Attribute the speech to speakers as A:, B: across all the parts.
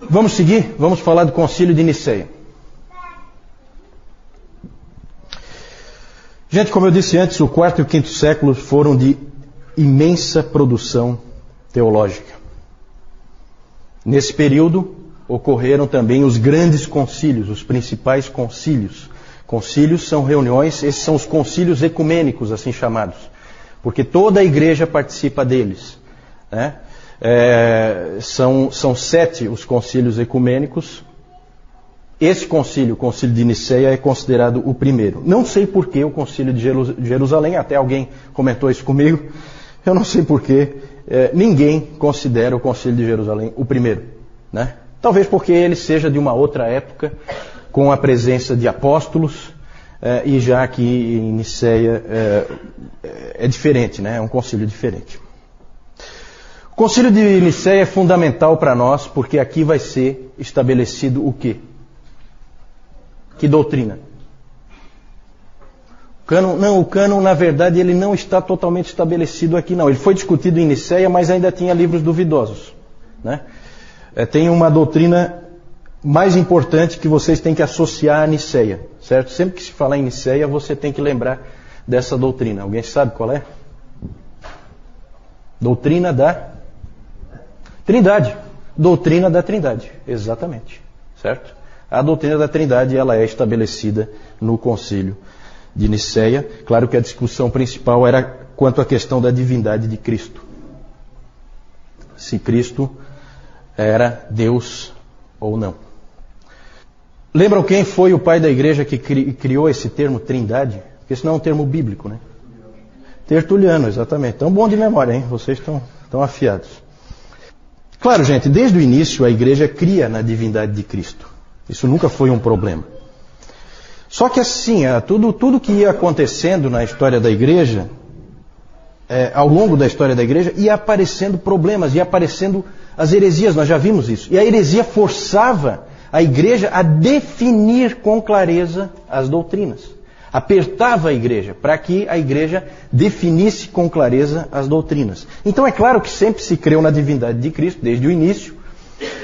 A: Vamos seguir? Vamos falar do Concílio de Nicéia. Gente, como eu disse antes, o quarto e o quinto séculos foram de imensa produção teológica. Nesse período ocorreram também os grandes concílios, os principais concílios. Concílios são reuniões, esses são os concílios ecumênicos, assim chamados, porque toda a igreja participa deles, né? São 7 os concílios ecumênicos. Esse concílio, o concílio de Nicéia, é considerado o primeiro. Não sei por que o concílio de Jerusalém, até alguém comentou isso comigo, eu não sei por que ninguém considera o concílio de Jerusalém o primeiro, né? Talvez porque ele seja de uma outra época, com a presença de apóstolos, e já que em Nicéia é diferente, né? É um concílio diferente. O concílio de Nicéia é fundamental para nós, porque aqui vai ser estabelecido o quê? Que doutrina? O cânon, na verdade, ele não está totalmente estabelecido aqui, não. Ele foi discutido em Nicéia, mas ainda tinha livros duvidosos, né? Tem uma doutrina mais importante que vocês têm que associar a Nicéia, certo? Sempre que se falar em Nicéia, você tem que lembrar dessa doutrina. Alguém sabe qual é? Doutrina da Trindade. Doutrina da Trindade, exatamente, certo? A doutrina da Trindade, ela é estabelecida no Concílio de Nicéia. Claro que a discussão principal era quanto à questão da divindade de Cristo. Se Cristo era Deus ou não. Lembram quem foi o pai da igreja que criou esse termo Trindade? Porque isso não é um termo bíblico, né? Tertuliano, exatamente. Então, bom de memória, hein? Vocês estão afiados. Claro, gente, desde o início a igreja cria na divindade de Cristo. Isso nunca foi um problema. Só que assim, tudo que ia acontecendo na história da igreja, ao longo da história da igreja, ia aparecendo problemas, ia aparecendo as heresias, nós já vimos isso. E a heresia forçava a igreja a definir com clareza as doutrinas. Apertava a igreja para que a igreja definisse com clareza as doutrinas. Então é claro que sempre se creu na divindade de Cristo, desde o início,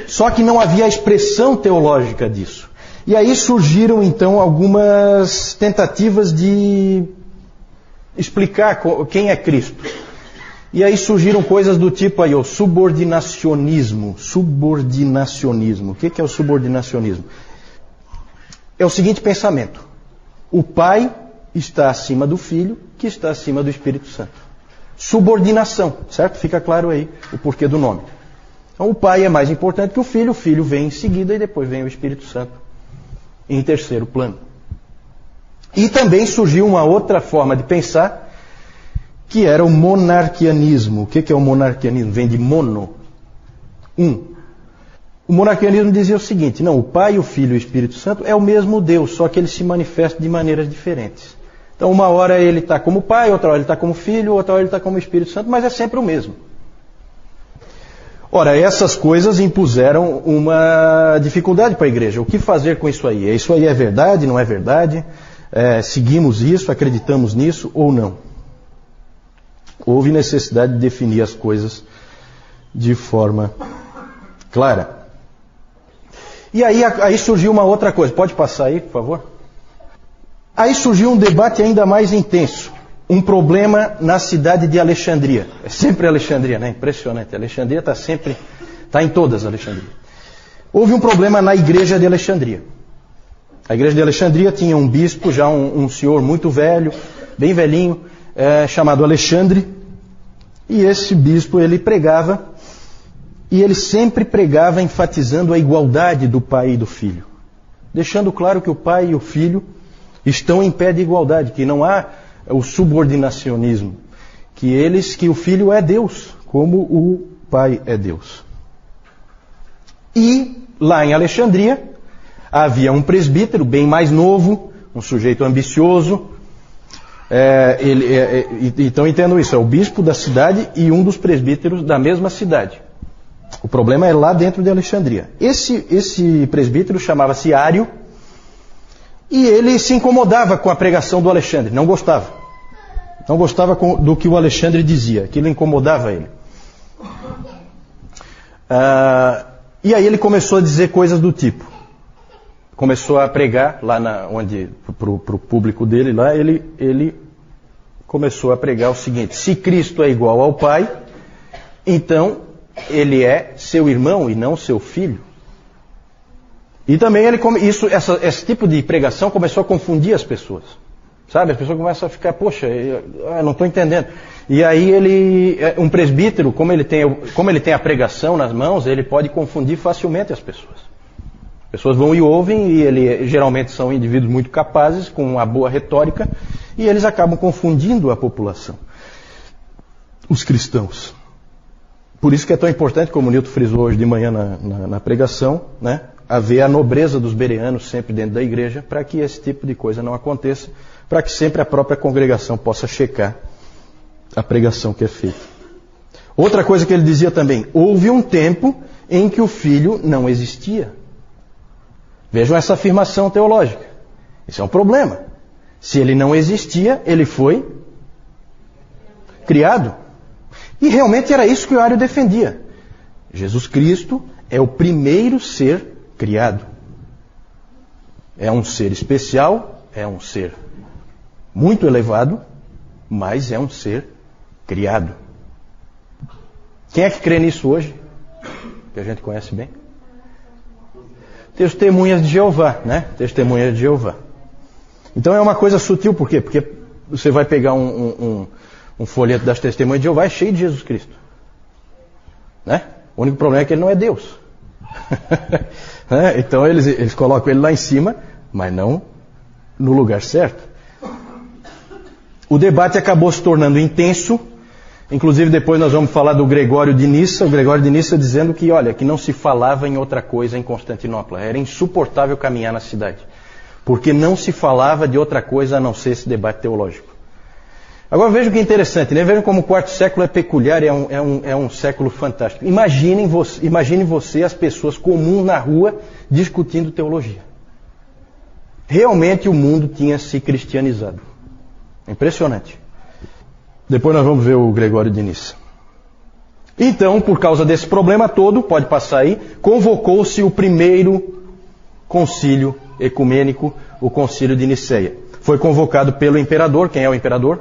A: só que não havia a expressão teológica disso. E aí surgiram então algumas tentativas de explicar quem é Cristo. E aí surgiram coisas do tipo aí, o subordinacionismo. Subordinacionismo. O que é o subordinacionismo? É o seguinte pensamento. O Pai está acima do Filho, que está acima do Espírito Santo. Subordinação, certo? Fica claro aí o porquê do nome. Então o Pai é mais importante que o Filho vem em seguida e depois vem o Espírito Santo em terceiro plano. E também surgiu uma outra forma de pensar, que era o monarquianismo. O que é o monarquianismo? Vem de mono, um. O monarquianismo dizia o seguinte: não, o Pai, o Filho e o Espírito Santo é o mesmo Deus, só que ele se manifesta de maneiras diferentes. Então uma hora ele está como Pai, outra hora ele está como Filho, outra hora ele está como Espírito Santo, mas é sempre o mesmo. Ora, essas coisas impuseram uma dificuldade para a igreja. O que fazer com isso aí? Isso aí é verdade, não é verdade? Seguimos isso, acreditamos nisso ou não? Houve necessidade de definir as coisas de forma clara. E aí surgiu uma outra coisa. Pode passar aí, por favor? Aí surgiu um debate ainda mais intenso. Um problema na cidade de Alexandria. É sempre Alexandria, né? Impressionante. Alexandria está em todas Alexandria. Houve um problema na igreja de Alexandria. A igreja de Alexandria tinha um bispo, já um senhor muito velho, bem velhinho, chamado Alexandre. E esse bispo, ele pregava, e ele sempre pregava enfatizando a igualdade do Pai e do Filho. Deixando claro que o Pai e o Filho estão em pé de igualdade, que não há o subordinacionismo, que o Filho é Deus, como o Pai é Deus. E lá em Alexandria havia um presbítero bem mais novo, um sujeito ambicioso. Então entendam isso, é o bispo da cidade e um dos presbíteros da mesma cidade. O problema é lá dentro de Alexandria. Esse presbítero chamava-se Ário, e ele se incomodava com a pregação do Alexandre, não gostava. Não gostava do que o Alexandre dizia, aquilo incomodava ele. E aí ele começou a dizer coisas do tipo. Começou a pregar lá para o público dele, lá ele começou a pregar o seguinte: se Cristo é igual ao Pai, então ele é seu irmão e não seu filho. E também esse tipo de pregação começou a confundir as pessoas. Sabe? As pessoas começam a ficar, poxa, eu não estou entendendo. E aí um presbítero, como ele tem a pregação nas mãos, ele pode confundir facilmente as pessoas. As pessoas vão e ouvem, e geralmente são indivíduos muito capazes, com uma boa retórica, e eles acabam confundindo a população, os cristãos. Por isso que é tão importante, como o Nilton frisou hoje de manhã na pregação, né, haver a nobreza dos bereanos sempre dentro da igreja, para que esse tipo de coisa não aconteça, para que sempre a própria congregação possa checar a pregação que é feita. Outra coisa que ele dizia também: houve um tempo em que o Filho não existia. Vejam essa afirmação teológica. Isso é um problema. Se ele não existia, ele foi criado. E realmente era isso que o Ario defendia. Jesus Cristo é o primeiro ser criado. É um ser especial, é um ser muito elevado, mas é um ser criado. Quem é que crê nisso hoje? Que a gente conhece bem? Testemunhas de Jeová, né? Testemunhas de Jeová. Então é uma coisa sutil, por quê? Porque você vai pegar um folheto das Testemunhas de Jeová, é cheio de Jesus Cristo. Né? O único problema é que ele não é Deus. Então eles colocam ele lá em cima, mas não no lugar certo. O debate acabou se tornando intenso. Inclusive depois nós vamos falar do Gregório de Nissa. O Gregório de Nissa dizendo que, olha, que não se falava em outra coisa em Constantinopla. Era insuportável caminhar na cidade. Porque não se falava de outra coisa a não ser esse debate teológico. Agora vejam que interessante, né? Vejam como o quarto século é peculiar, é um século fantástico. Imagine você as pessoas comuns na rua discutindo teologia. Realmente o mundo tinha se cristianizado. Impressionante. Depois nós vamos ver o Gregório de Nissa. Então, por causa desse problema todo, pode passar aí, convocou-se o primeiro concílio ecumênico, o concílio de Niceia. Foi convocado pelo imperador. Quem é o imperador?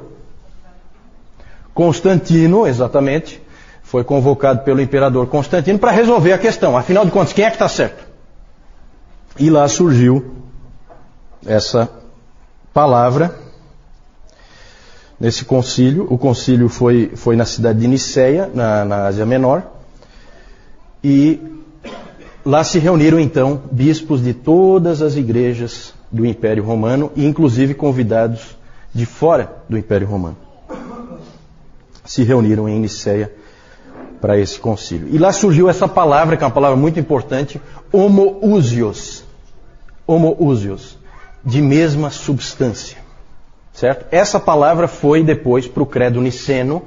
A: Constantino, exatamente. Foi convocado pelo imperador Constantino para resolver a questão. Afinal de contas, quem é que está certo? E lá surgiu essa palavra nesse concílio. O concílio foi na cidade de Niceia, na Ásia Menor. E lá se reuniram então bispos de todas as igrejas do Império Romano, e inclusive convidados de fora do Império Romano. Se reuniram em Niceia para esse concílio. E lá surgiu essa palavra, que é uma palavra muito importante, homoousios. Homoousios, de mesma substância. Certo? Essa palavra foi depois para o credo niceno.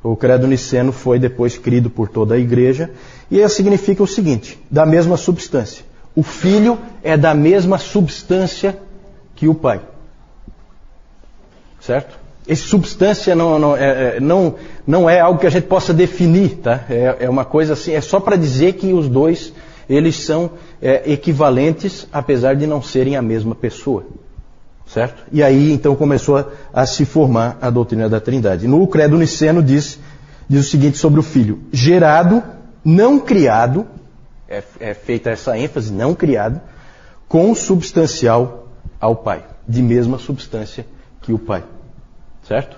A: O credo niceno foi depois crido por toda a igreja. E ela significa o seguinte: da mesma substância. O Filho é da mesma substância que o Pai. Certo? Essa substância não é algo que a gente possa definir, tá? É uma coisa assim, é só para dizer que os dois, eles são equivalentes, apesar de não serem a mesma pessoa. Certo? E aí então começou a se formar a doutrina da Trindade. No credo niceno diz o seguinte sobre o Filho: gerado, não criado, é feita essa ênfase, não criado, consubstancial ao Pai, de mesma substância que o Pai. Certo?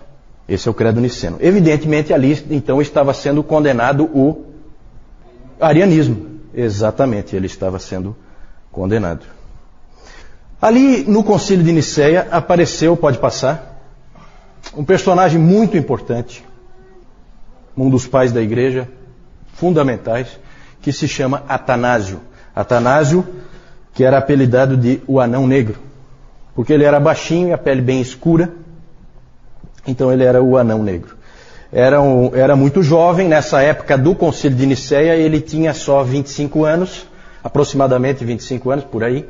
A: Esse é o credo niceno. Evidentemente ali então estava sendo condenado o arianismo. Exatamente, ele estava sendo condenado. Ali no concílio de Niceia apareceu, pode passar, um personagem muito importante, um dos pais da igreja, fundamentais, que se chama Atanásio. Atanásio, que era apelidado de o Anão Negro, porque ele era baixinho e a pele bem escura, então ele era o Anão Negro. Era muito jovem, nessa época do concílio de Niceia, ele tinha só 25 anos, aproximadamente 25 anos, por aí.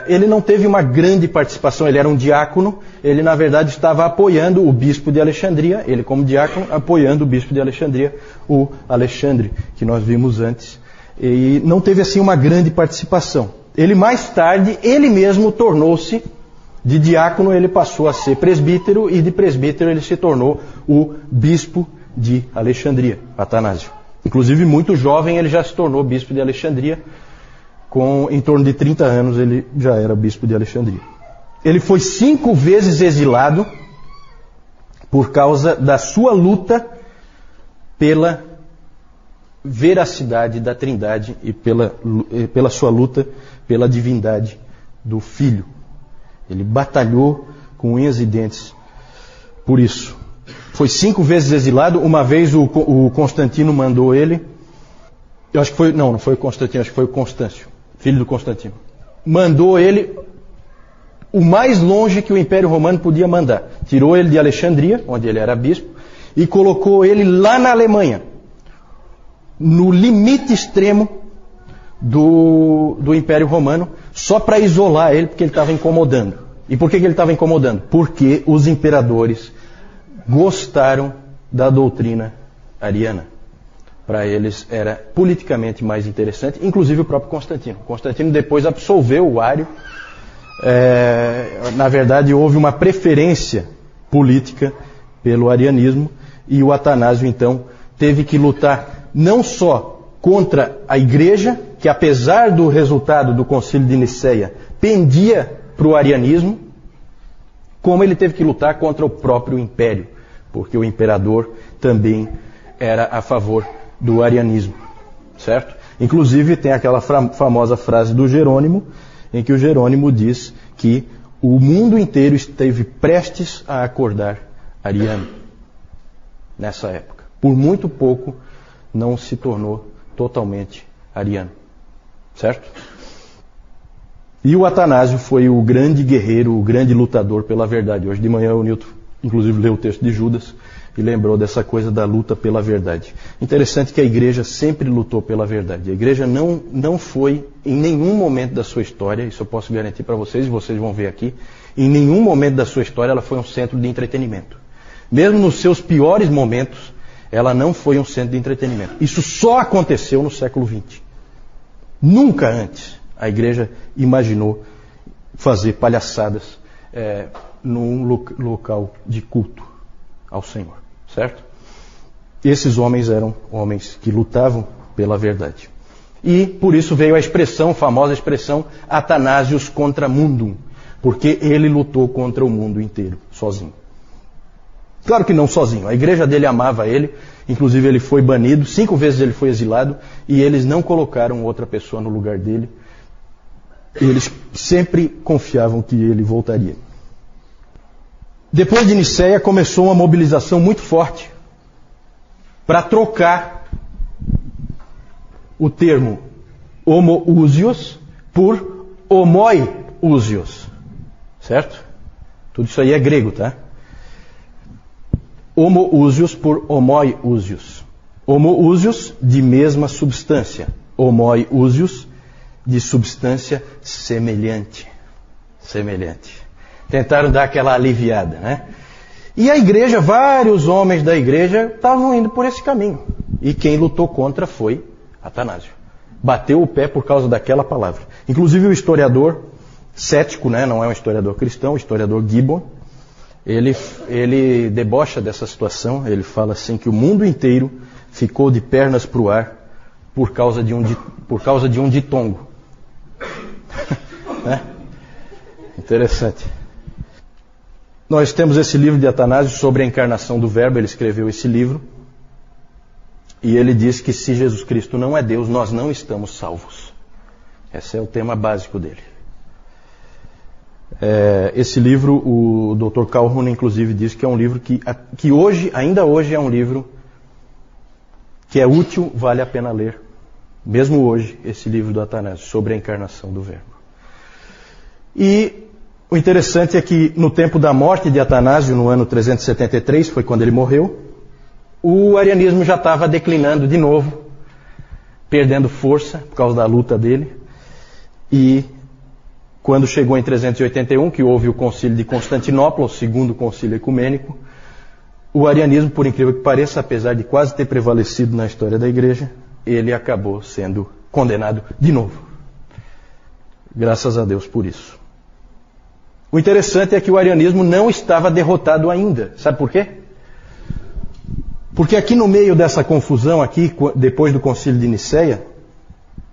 A: Ele não teve uma grande participação, ele era um diácono, ele na verdade estava apoiando o bispo de Alexandria, ele como diácono apoiando o bispo de Alexandria, o Alexandre, que nós vimos antes. e não teve assim uma grande participação. Ele mais tarde, ele mesmo tornou-se, de diácono ele passou a ser presbítero, e de presbítero ele se tornou o bispo de Alexandria, Atanásio. Inclusive muito jovem ele já se tornou bispo de Alexandria, em torno de 30 anos ele já era bispo de Alexandria. Ele foi 5 vezes exilado por causa da sua luta pela veracidade da Trindade e pela sua luta pela divindade do Filho. Ele batalhou com unhas e dentes por isso. Foi 5 vezes exilado. Uma vez o Constantino mandou ele, eu acho que foi, não foi o Constantino, acho que foi o Constâncio, filho do Constantino. Mandou ele o mais longe que o Império Romano podia mandar. Tirou ele de Alexandria, onde ele era bispo, e colocou ele lá na Alemanha, no limite extremo do Império Romano, só para isolar ele, porque ele estava incomodando. E por que ele estava incomodando? Porque os imperadores gostaram da doutrina ariana. Para eles era politicamente mais interessante, inclusive o próprio Constantino. Constantino depois absolveu o Ário. Na verdade, houve uma preferência política pelo arianismo, e o Atanásio, então, teve que lutar não só contra a igreja, que apesar do resultado do Concílio de Nicéia, pendia para o arianismo, como ele teve que lutar contra o próprio império, porque o imperador também era a favor do arianismo, certo? Inclusive tem aquela famosa frase do Jerônimo, em que o Jerônimo diz que o mundo inteiro esteve prestes a acordar ariano nessa época. Por muito pouco não se tornou totalmente ariano, certo? E o Atanásio foi o grande guerreiro, o grande lutador pela verdade. Hoje de manhã o Newton, inclusive, leu o texto de Judas e lembrou dessa coisa da luta pela verdade. Interessante que a igreja sempre lutou pela verdade. A igreja não foi, em nenhum momento da sua história, isso eu posso garantir para vocês, e vocês vão ver aqui, em nenhum momento da sua história ela foi um centro de entretenimento. Mesmo nos seus piores momentos, ela não foi um centro de entretenimento. Isso só aconteceu no século XX. Nunca antes a igreja imaginou fazer palhaçadas num local de culto ao Senhor, certo? Esses homens eram homens que lutavam pela verdade. E por isso veio a famosa expressão Atanásios contra mundum, porque ele lutou contra o mundo inteiro, sozinho. Claro que não sozinho, a igreja dele amava ele, inclusive ele foi banido, 5 vezes ele foi exilado, e eles não colocaram outra pessoa no lugar dele. Eles sempre confiavam que ele voltaria. Depois de Nicéia começou uma mobilização muito forte para trocar o termo homoousios por homoiousios. Certo? Tudo isso aí é grego, tá? Homoousios por homoiousios. Homoousios de mesma substância. Homoiousios de substância semelhante. Semelhante. Tentaram dar aquela aliviada, né? E a igreja, vários homens da igreja estavam indo por esse caminho. E quem lutou contra foi Atanásio. Bateu o pé por causa daquela palavra. Inclusive o historiador cético, né? Não é um historiador cristão, o historiador Gibbon, ele debocha dessa situação. Ele fala assim que o mundo inteiro ficou de pernas para o ar por causa de um ditongo. Né? Interessante. Nós temos esse livro de Atanásio sobre a encarnação do Verbo. Ele escreveu esse livro e ele diz que se Jesus Cristo não é Deus, nós não estamos salvos. Esse é o tema básico dele. Esse livro, o Dr. Calhoun inclusive diz que é um livro que hoje, ainda hoje é um livro que é útil, vale a pena ler. Mesmo hoje, esse livro do Atanásio sobre a encarnação do Verbo. E o interessante é que no tempo da morte de Atanásio, no ano 373, foi quando ele morreu, o arianismo já estava declinando de novo, perdendo força por causa da luta dele. E quando chegou em 381, que houve o concílio de Constantinopla, o segundo concílio ecumênico, o arianismo, por incrível que pareça, apesar de quase ter prevalecido na história da igreja, ele acabou sendo condenado de novo. Graças a Deus por isso. O interessante é que o arianismo não estava derrotado ainda. Sabe por quê? Porque aqui no meio dessa confusão, aqui, depois do concílio de Nicéia,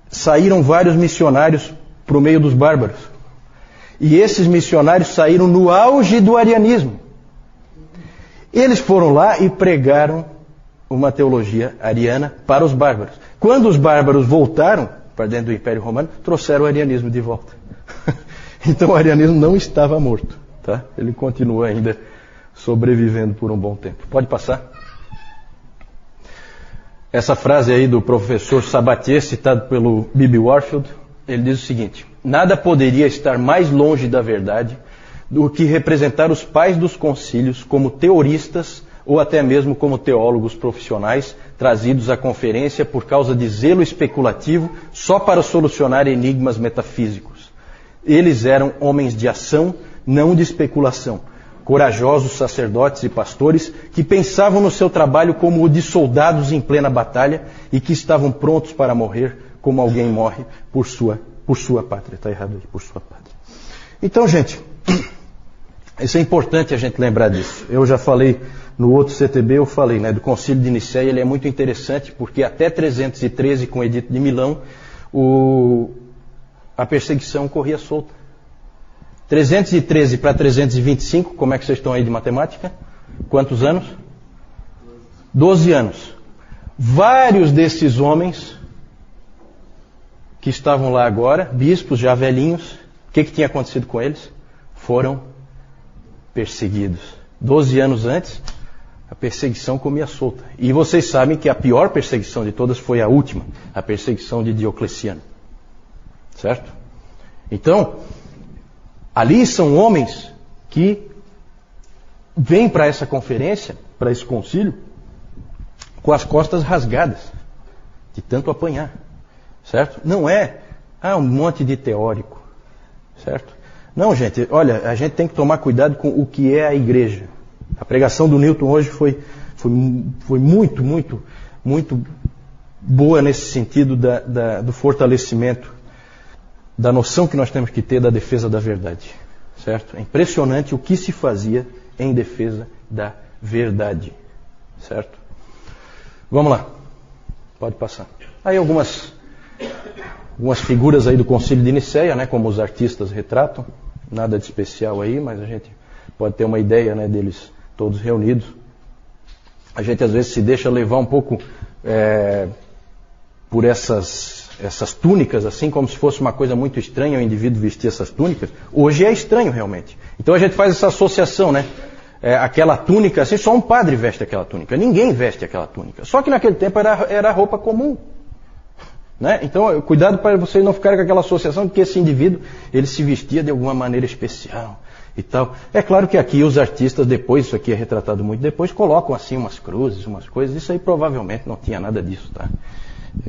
A: saíram vários missionários para o meio dos bárbaros. E esses missionários saíram no auge do arianismo. Eles foram lá e pregaram uma teologia ariana para os bárbaros. Quando os bárbaros voltaram para dentro do Império Romano, trouxeram o arianismo de volta. Então o arianismo não estava morto. Tá? Ele continua ainda sobrevivendo por um bom tempo. Pode passar? Essa frase aí do professor Sabatier, citado pelo Bibi Warfield, ele diz o seguinte: nada poderia estar mais longe da verdade do que representar os pais dos concílios como teoristas ou até mesmo como teólogos profissionais trazidos à conferência por causa de zelo especulativo só para solucionar enigmas metafísicos. Eles eram homens de ação, não de especulação. Corajosos sacerdotes e pastores que pensavam no seu trabalho como o de soldados em plena batalha e que estavam prontos para morrer como alguém morre por sua pátria. Está errado aí, por sua pátria. Então, gente, isso é importante a gente lembrar disso. Eu já falei no outro CTB, eu falei, né, do Concílio de Nicéia. Ele é muito interessante porque até 313, com o Edito de Milão, a perseguição corria solta. 313 para 325, como é que vocês estão aí de matemática? Quantos anos? 12 anos. Vários desses homens que estavam lá agora, bispos já velhinhos, o que tinha acontecido com eles? Foram perseguidos. 12 anos antes, a perseguição comia solta. E vocês sabem que a pior perseguição de todas foi a última, a perseguição de Diocleciano. Certo? Então, ali são homens que vêm para essa conferência, para esse concílio, com as costas rasgadas, de tanto apanhar. Certo? Não é um monte de teórico. Certo? Não, gente, olha, a gente tem que tomar cuidado com o que é a igreja. A pregação do Newton hoje foi muito, muito, muito boa nesse sentido do fortalecimento da noção que nós temos que ter da defesa da verdade. Certo? É impressionante o que se fazia em defesa da verdade. Certo? Vamos lá. Pode passar. Aí algumas figuras aí do Concílio de Nicéia, né, como os artistas retratam. Nada de especial aí, mas a gente pode ter uma ideia, né, deles todos reunidos. A gente às vezes se deixa levar um pouco por essas túnicas, assim, como se fosse uma coisa muito estranha o indivíduo vestir essas túnicas. Hoje é estranho realmente. Então a gente faz essa associação, né? Aquela túnica, assim, só um padre veste aquela túnica. Ninguém veste aquela túnica. Só que naquele tempo era roupa comum. Né? Então, cuidado para vocês não ficarem com aquela associação de que esse indivíduo, ele se vestia de alguma maneira especial e tal. É claro que aqui os artistas, depois, isso aqui é retratado muito depois, colocam assim umas cruzes, umas coisas. Isso aí provavelmente não tinha nada disso, tá?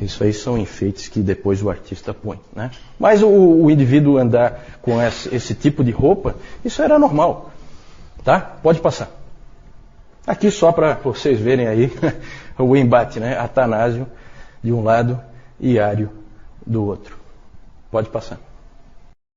A: Isso aí são enfeites que depois o artista põe, né? Mas o indivíduo andar com esse tipo de roupa, isso era normal, tá? Pode passar. Aqui só para vocês verem aí o embate, né? Atanásio de um lado e Ário do outro. Pode passar.